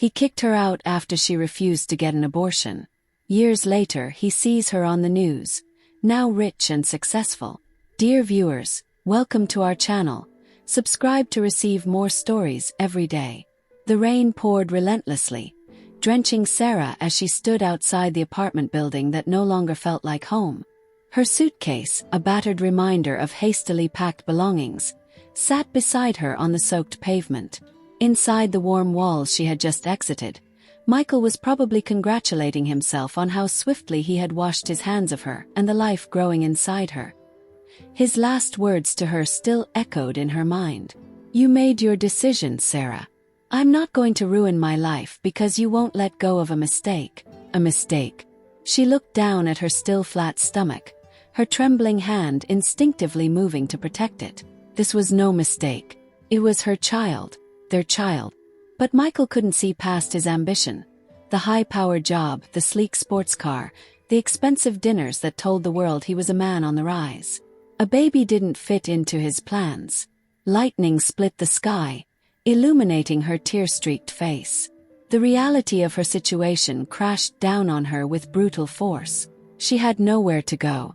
He kicked her out after she refused to get an abortion. Years later, he sees her on the news, now rich and successful. Dear viewers, welcome to our channel. Subscribe to receive more stories every day. The rain poured relentlessly, drenching Sarah as she stood outside the apartment building that no longer felt like home. Her suitcase, a battered reminder of hastily packed belongings, sat beside her on the soaked pavement. Inside the warm walls she had just exited, Michael was probably congratulating himself on how swiftly he had washed his hands of her and the life growing inside her. His last words to her still echoed in her mind. "You made your decision, Sarah. I'm not going to ruin my life because you won't let go of a mistake." A mistake. She looked down at her still flat stomach, her trembling hand instinctively moving to protect it. This was no mistake. It was her child, their child. But Michael couldn't see past his ambition. The high-powered job, the sleek sports car, the expensive dinners that told the world he was a man on the rise. A baby didn't fit into his plans. Lightning split the sky, illuminating her tear-streaked face. The reality of her situation crashed down on her with brutal force. She had nowhere to go.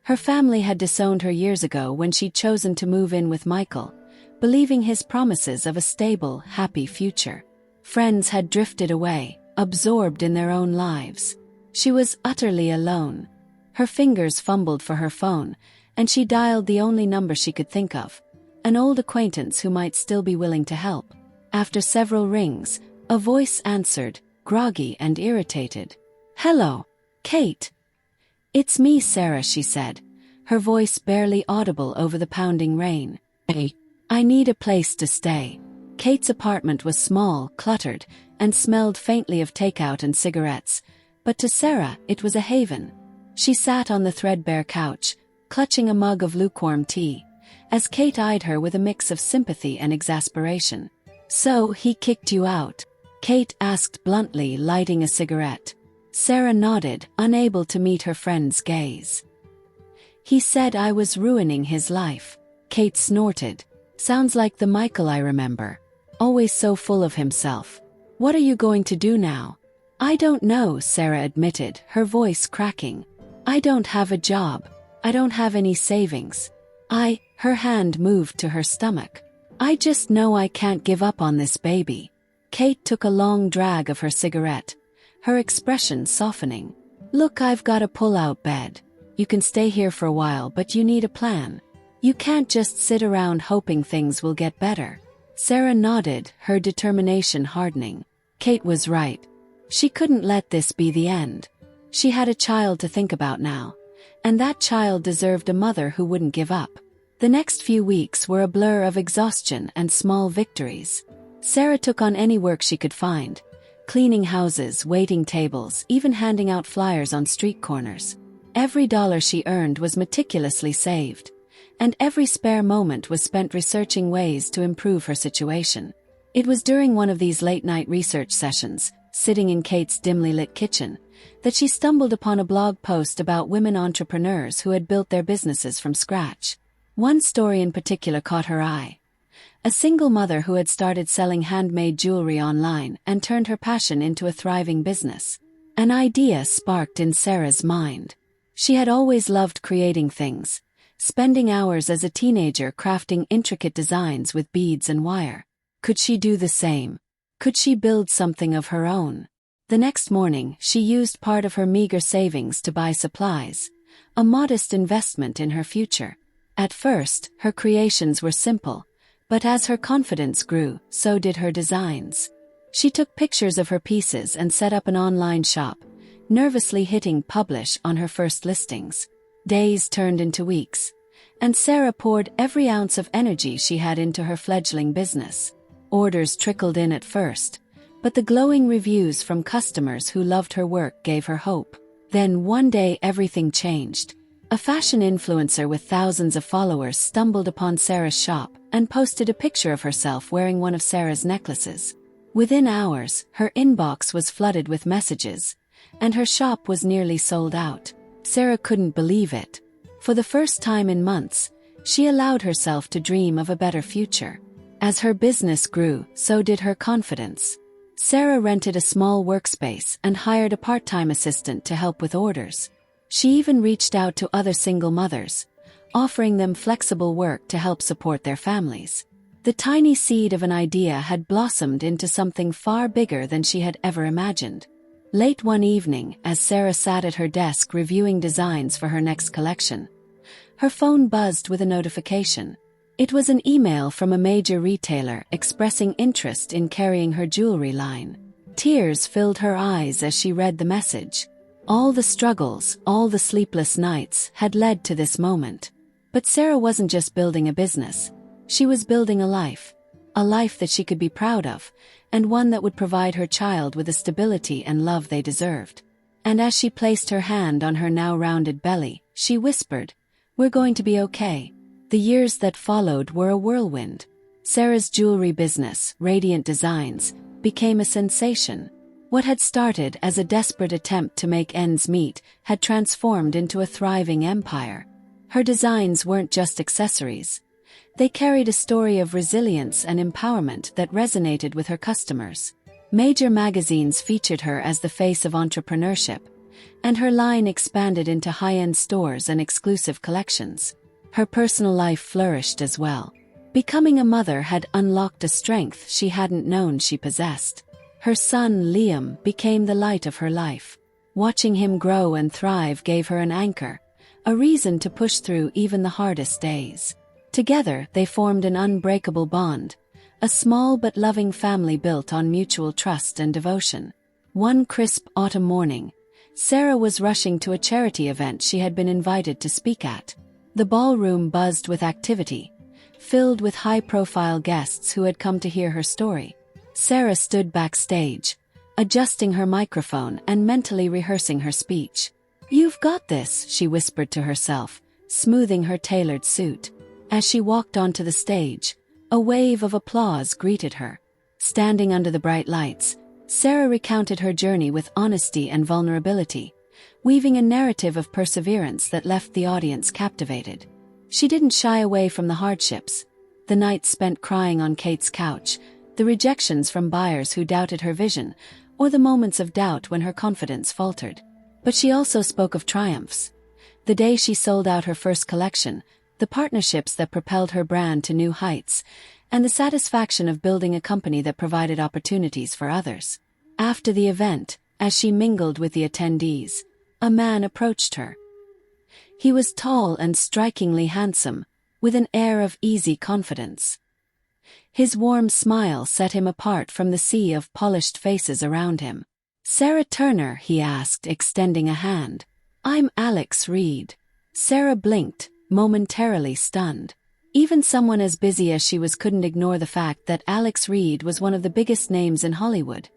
Her family had disowned her years ago when she'd chosen to move in with Michael, believing his promises of a stable, happy future. Friends had drifted away, absorbed in their own lives. She was utterly alone. Her fingers fumbled for her phone, and she dialed the only number she could think of, an old acquaintance who might still be willing to help. After several rings, a voice answered, groggy and irritated. "Hello, Kate." "It's me, Sarah," she said, her voice barely audible over the pounding rain. "Hey, I need a place to stay." Kate's apartment was small, cluttered, and smelled faintly of takeout and cigarettes, but to Sarah it was a haven. She sat on the threadbare couch, clutching a mug of lukewarm tea, as Kate eyed her with a mix of sympathy and exasperation. "So he kicked you out?" Kate asked bluntly, lighting a cigarette. Sarah nodded, unable to meet her friend's gaze. "He said I was ruining his life." Kate snorted. "Sounds like the Michael I remember. Always so full of himself. What are you going to do now?" "I don't know," Sarah admitted, her voice cracking. "I don't have a job. I don't have any savings. Her hand moved to her stomach. "I just know I can't give up on this baby." Kate took a long drag of her cigarette, her expression softening. "Look, I've got a pull-out bed. You can stay here for a while, but you need a plan. You can't just sit around hoping things will get better." Sarah nodded, her determination hardening. Kate was right. She couldn't let this be the end. She had a child to think about now, and that child deserved a mother who wouldn't give up. The next few weeks were a blur of exhaustion and small victories. Sarah took on any work she could find, cleaning houses, waiting tables, even handing out flyers on street corners. Every dollar she earned was meticulously saved, and every spare moment was spent researching ways to improve her situation. It was during one of these late-night research sessions, sitting in Kate's dimly lit kitchen, that she stumbled upon a blog post about women entrepreneurs who had built their businesses from scratch. One story in particular caught her eye. A single mother who had started selling handmade jewelry online and turned her passion into a thriving business. An idea sparked in Sarah's mind. She had always loved creating things, spending hours as a teenager crafting intricate designs with beads and wire. Could she do the same? Could she build something of her own? The next morning, she used part of her meager savings to buy supplies, a modest investment in her future. At first, her creations were simple, but as her confidence grew, so did her designs. She took pictures of her pieces and set up an online shop, nervously hitting publish on her first listings. Days turned into weeks, and Sarah poured every ounce of energy she had into her fledgling business. Orders trickled in at first, but the glowing reviews from customers who loved her work gave her hope. Then one day everything changed. A fashion influencer with thousands of followers stumbled upon Sarah's shop and posted a picture of herself wearing one of Sarah's necklaces. Within hours, her inbox was flooded with messages, and her shop was nearly sold out. Sarah couldn't believe it. For the first time in months, she allowed herself to dream of a better future. As her business grew, so did her confidence. Sarah rented a small workspace and hired a part-time assistant to help with orders. She even reached out to other single mothers, offering them flexible work to help support their families. The tiny seed of an idea had blossomed into something far bigger than she had ever imagined. Late one evening, as Sarah sat at her desk reviewing designs for her next collection, her phone buzzed with a notification. It was an email from a major retailer expressing interest in carrying her jewelry line. Tears filled her eyes as she read the message. All the struggles, all the sleepless nights had led to this moment. But Sarah wasn't just building a business. She was building a life that she could be proud of, and one that would provide her child with the stability and love they deserved. And as she placed her hand on her now rounded belly, she whispered, "We're going to be okay." The years that followed were a whirlwind. Sarah's jewelry business, Radiant Designs, became a sensation. What had started as a desperate attempt to make ends meet had transformed into a thriving empire. Her designs weren't just accessories. They carried a story of resilience and empowerment that resonated with her customers. Major magazines featured her as the face of entrepreneurship, and her line expanded into high-end stores and exclusive collections. Her personal life flourished as well. Becoming a mother had unlocked a strength she hadn't known she possessed. Her son, Liam, became the light of her life. Watching him grow and thrive gave her an anchor, a reason to push through even the hardest days. Together, they formed an unbreakable bond, a small but loving family built on mutual trust and devotion. One crisp autumn morning, Sarah was rushing to a charity event she had been invited to speak at. The ballroom buzzed with activity, filled with high-profile guests who had come to hear her story. Sarah stood backstage, adjusting her microphone and mentally rehearsing her speech. "You've got this," she whispered to herself, smoothing her tailored suit. As she walked onto the stage, a wave of applause greeted her. Standing under the bright lights, Sarah recounted her journey with honesty and vulnerability, weaving a narrative of perseverance that left the audience captivated. She didn't shy away from the hardships, the nights spent crying on Kate's couch, the rejections from buyers who doubted her vision, or the moments of doubt when her confidence faltered. But she also spoke of triumphs. The day she sold out her first collection, the partnerships that propelled her brand to new heights, and the satisfaction of building a company that provided opportunities for others. After the event, as she mingled with the attendees, a man approached her. He was tall and strikingly handsome, with an air of easy confidence. His warm smile set him apart from the sea of polished faces around him. "Sarah Turner?" he asked, extending a hand. "I'm Alex Reed." Sarah blinked, momentarily stunned. Even someone as busy as she was couldn't ignore the fact that Alex Reed was one of the biggest names in Hollywood,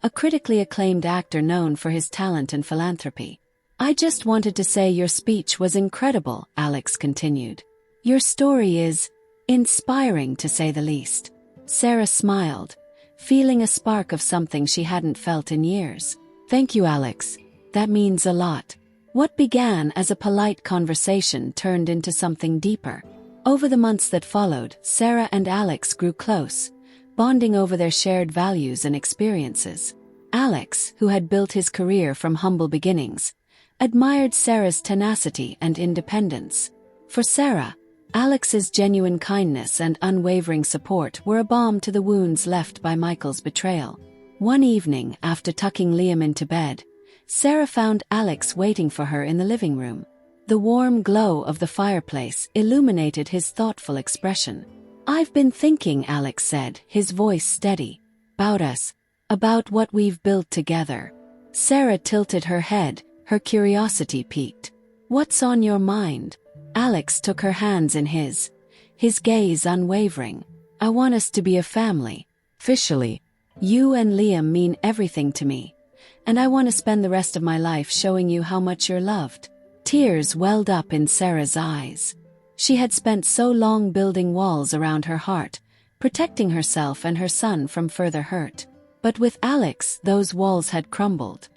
a critically acclaimed actor known for his talent and philanthropy. "I just wanted to say your speech was incredible," Alex continued. "Your story is inspiring, to say the least." Sarah smiled, feeling a spark of something she hadn't felt in years. "Thank you, Alex. That means a lot." What began as a polite conversation turned into something deeper. Over the months that followed, Sarah and Alex grew close, bonding over their shared values and experiences. Alex, who had built his career from humble beginnings, admired Sarah's tenacity and independence. For Sarah, Alex's genuine kindness and unwavering support were a balm to the wounds left by Michael's betrayal. One evening, after tucking Liam into bed, Sarah found Alex waiting for her in the living room. The warm glow of the fireplace illuminated his thoughtful expression. "I've been thinking," Alex said, his voice steady, "about us, about what we've built together." Sarah tilted her head, her curiosity piqued. "What's on your mind?" Alex took her hands in his gaze unwavering. "I want us to be a family. Officially. You and Liam mean everything to me. And I want to spend the rest of my life showing you how much you're loved." Tears welled up in Sarah's eyes. She had spent so long building walls around her heart, protecting herself and her son from further hurt. But with Alex, those walls had crumbled.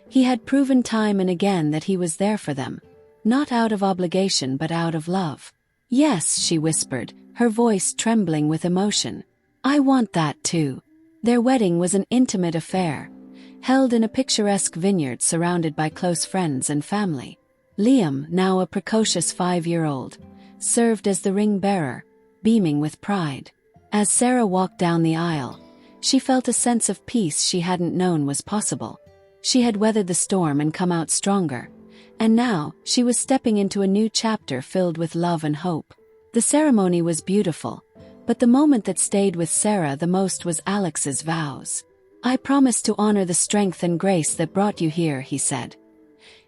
He had proven time and again that he was there for them, not out of obligation but out of love. "Yes," she whispered, her voice trembling with emotion. "I want that too. Their wedding was an intimate affair, held in a picturesque vineyard surrounded by close friends and family. Liam, now a precocious 5-year-old, served as the ring bearer, beaming with pride. As Sarah walked down the aisle, she felt a sense of peace she hadn't known was possible. She had weathered the storm and come out stronger, and now she was stepping into a new chapter filled with love and hope. The ceremony was beautiful, but the moment that stayed with Sarah the most was Alex's vows. "I promise to honor the strength and grace that brought you here," he said,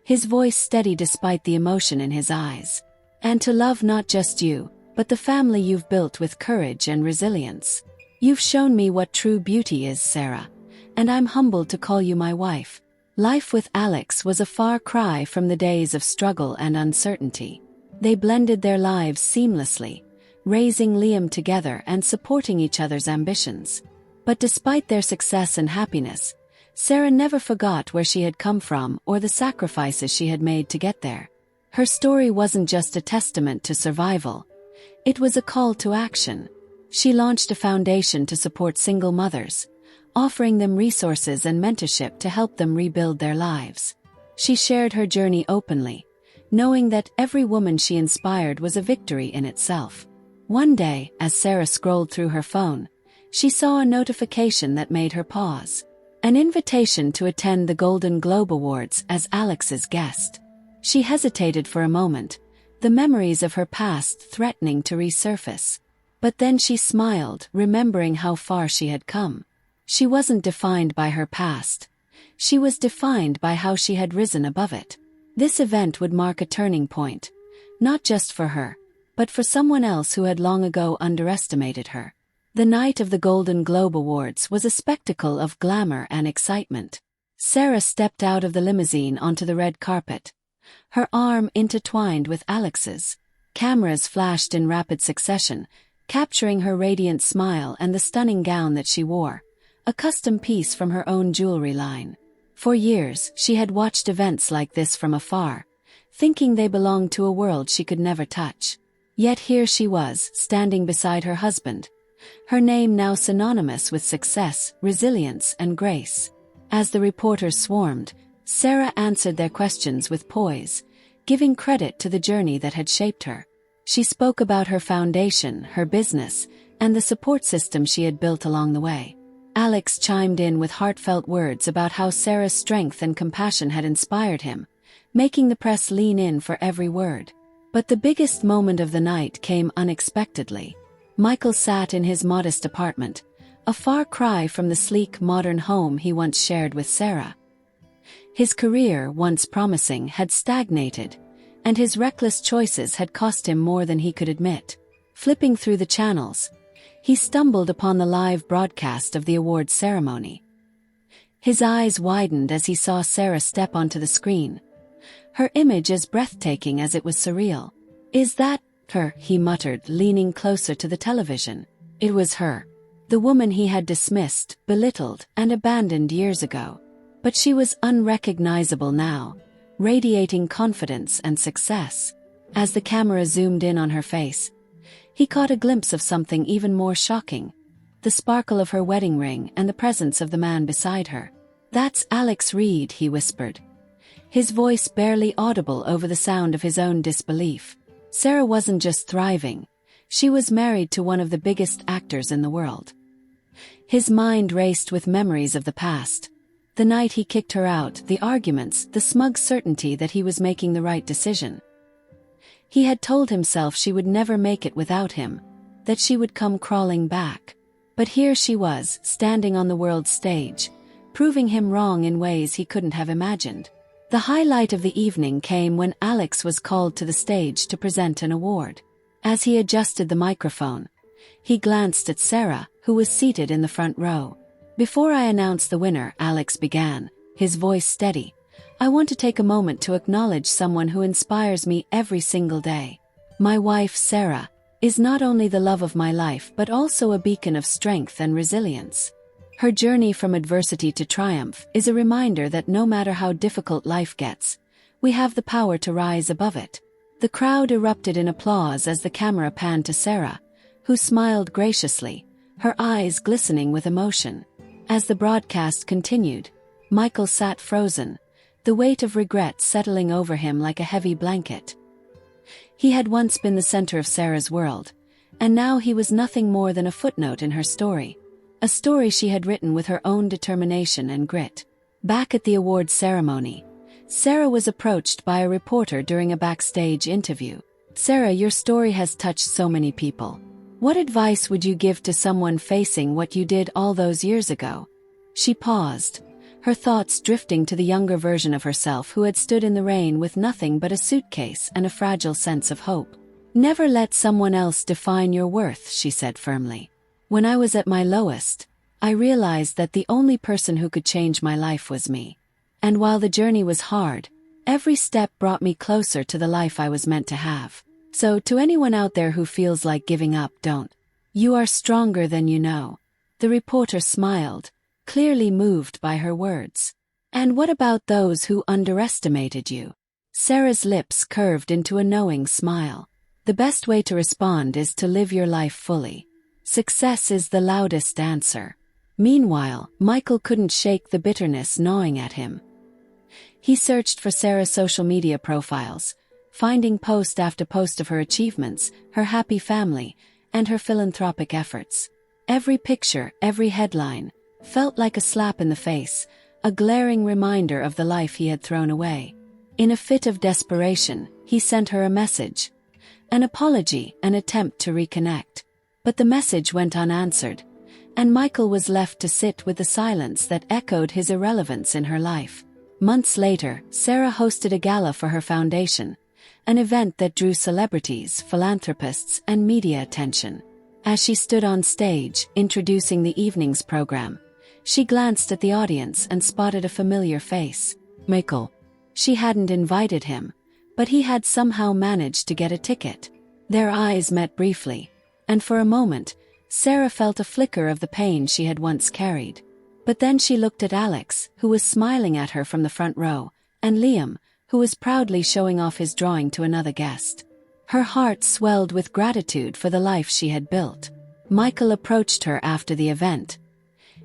his voice steady despite the emotion in his eyes. "And to love not just you, but the family you've built with courage and resilience. You've shown me what true beauty is, Sarah, and I'm humbled to call you my wife." Life with Alex was a far cry from the days of struggle and uncertainty. They blended their lives seamlessly, raising Liam together and supporting each other's ambitions. But despite their success and happiness, Sarah never forgot where she had come from or the sacrifices she had made to get there. Her story wasn't just a testament to survival, it was a call to action. She launched a foundation to support single mothers, offering them resources and mentorship to help them rebuild their lives. She shared her journey openly, knowing that every woman she inspired was a victory in itself. One day, as Sarah scrolled through her phone, she saw a notification that made her pause. An invitation to attend the Golden Globe Awards as Alex's guest. She hesitated for a moment, the memories of her past threatening to resurface. But then she smiled, remembering how far she had come. She wasn't defined by her past. She was defined by how she had risen above it. This event would mark a turning point, not just for her, but for someone else who had long ago underestimated her. The night of the Golden Globe Awards was a spectacle of glamour and excitement. Sarah stepped out of the limousine onto the red carpet, her arm intertwined with Alex's. Cameras flashed in rapid succession, capturing her radiant smile and the stunning gown that she wore, a custom piece from her own jewelry line. For years, she had watched events like this from afar, thinking they belonged to a world she could never touch. Yet here she was, standing beside her husband, her name now synonymous with success, resilience, and grace. As the reporters swarmed, Sarah answered their questions with poise, giving credit to the journey that had shaped her. She spoke about her foundation, her business, and the support system she had built along the way. Alex chimed in with heartfelt words about how Sarah's strength and compassion had inspired him, making the press lean in for every word. But the biggest moment of the night came unexpectedly. Michael sat in his modest apartment, a far cry from the sleek modern home he once shared with Sarah. His career, once promising, had stagnated, and his reckless choices had cost him more than he could admit. Flipping through the channels, he stumbled upon the live broadcast of the awards ceremony. His eyes widened as he saw Sarah step onto the screen, her image as breathtaking as it was surreal. "Is that her?" he muttered, leaning closer to the television. It was her. The woman he had dismissed, belittled, and abandoned years ago. But she was unrecognizable now, radiating confidence and success. As the camera zoomed in on her face, he caught a glimpse of something even more shocking: the sparkle of her wedding ring and the presence of the man beside her. "That's Alex Reed," he whispered, his voice barely audible over the sound of his own disbelief. Sarah wasn't just thriving, she was married to one of the biggest actors in the world. His mind raced with memories of the past. The night he kicked her out, the arguments, the smug certainty that he was making the right decision. He had told himself she would never make it without him, that she would come crawling back. But here she was, standing on the world stage, proving him wrong in ways he couldn't have imagined. The highlight of the evening came when Alex was called to the stage to present an award. As he adjusted the microphone, he glanced at Sarah, who was seated in the front row. "Before I announce the winner," Alex began, his voice steady, "I want to take a moment to acknowledge someone who inspires me every single day. My wife, Sarah, is not only the love of my life but also a beacon of strength and resilience. Her journey from adversity to triumph is a reminder that no matter how difficult life gets, we have the power to rise above it." The crowd erupted in applause as the camera panned to Sarah, who smiled graciously, her eyes glistening with emotion. As the broadcast continued, Michael sat frozen, the weight of regret settling over him like a heavy blanket. He had once been the center of Sarah's world, and now he was nothing more than a footnote in her story. A story she had written with her own determination and grit. Back at the awards ceremony, Sarah was approached by a reporter during a backstage interview. "Sarah, your story has touched so many people. What advice would you give to someone facing what you did all those years ago?" She paused, her thoughts drifting to the younger version of herself who had stood in the rain with nothing but a suitcase and a fragile sense of hope. "Never let someone else define your worth," she said firmly. "When I was at my lowest, I realized that the only person who could change my life was me. And while the journey was hard, every step brought me closer to the life I was meant to have. So to anyone out there who feels like giving up, don't. You are stronger than you know." The reporter smiled, clearly moved by her words. "And what about those who underestimated you?" Sarah's lips curved into a knowing smile. "The best way to respond is to live your life fully. Success is the loudest answer." Meanwhile, Michael couldn't shake the bitterness gnawing at him. He searched for Sarah's social media profiles, finding post after post of her achievements, her happy family, and her philanthropic efforts. Every picture, every headline, felt like a slap in the face, a glaring reminder of the life he had thrown away. In a fit of desperation, he sent her a message. An apology, an attempt to reconnect. But the message went unanswered, and Michael was left to sit with the silence that echoed his irrelevance in her life. Months later, Sarah hosted a gala for her foundation, an event that drew celebrities, philanthropists, and media attention. As she stood on stage, introducing the evening's program, she glanced at the audience and spotted a familiar face. Michael. She hadn't invited him, but he had somehow managed to get a ticket. Their eyes met briefly, and for a moment, Sarah felt a flicker of the pain she had once carried. But then she looked at Alex, who was smiling at her from the front row, and Liam, who was proudly showing off his drawing to another guest. Her heart swelled with gratitude for the life she had built. Michael approached her after the event,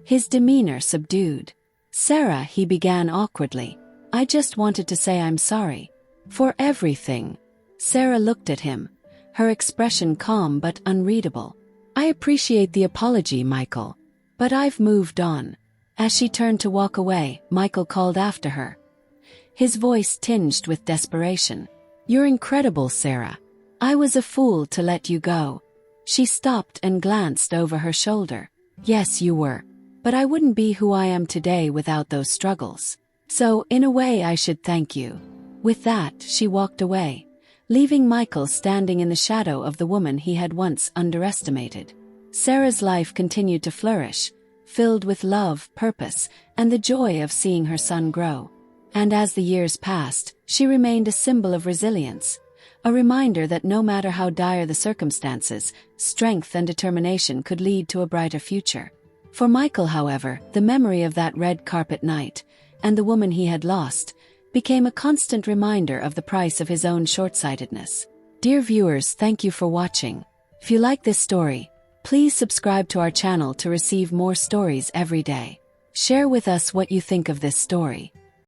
his demeanor subdued. "Sarah," he began awkwardly, "I just wanted to say I'm sorry. For everything." Sarah looked at him, her expression calm but unreadable. "I appreciate the apology, Michael, but I've moved on." As she turned to walk away, Michael called after her, his voice tinged with desperation. "You're incredible, Sarah. I was a fool to let you go." She stopped and glanced over her shoulder. "Yes, you were. But I wouldn't be who I am today without those struggles. So, in a way, I should thank you." With that, she walked away, leaving Michael standing in the shadow of the woman he had once underestimated. Sarah's life continued to flourish, filled with love, purpose, and the joy of seeing her son grow. And as the years passed, she remained a symbol of resilience, a reminder that no matter how dire the circumstances, strength and determination could lead to a brighter future. For Michael, however, the memory of that red carpet night, and the woman he had lost, became a constant reminder of the price of his own short-sightedness. Dear viewers, thank you for watching. If you like this story, please subscribe to our channel to receive more stories every day. Share with us what you think of this story.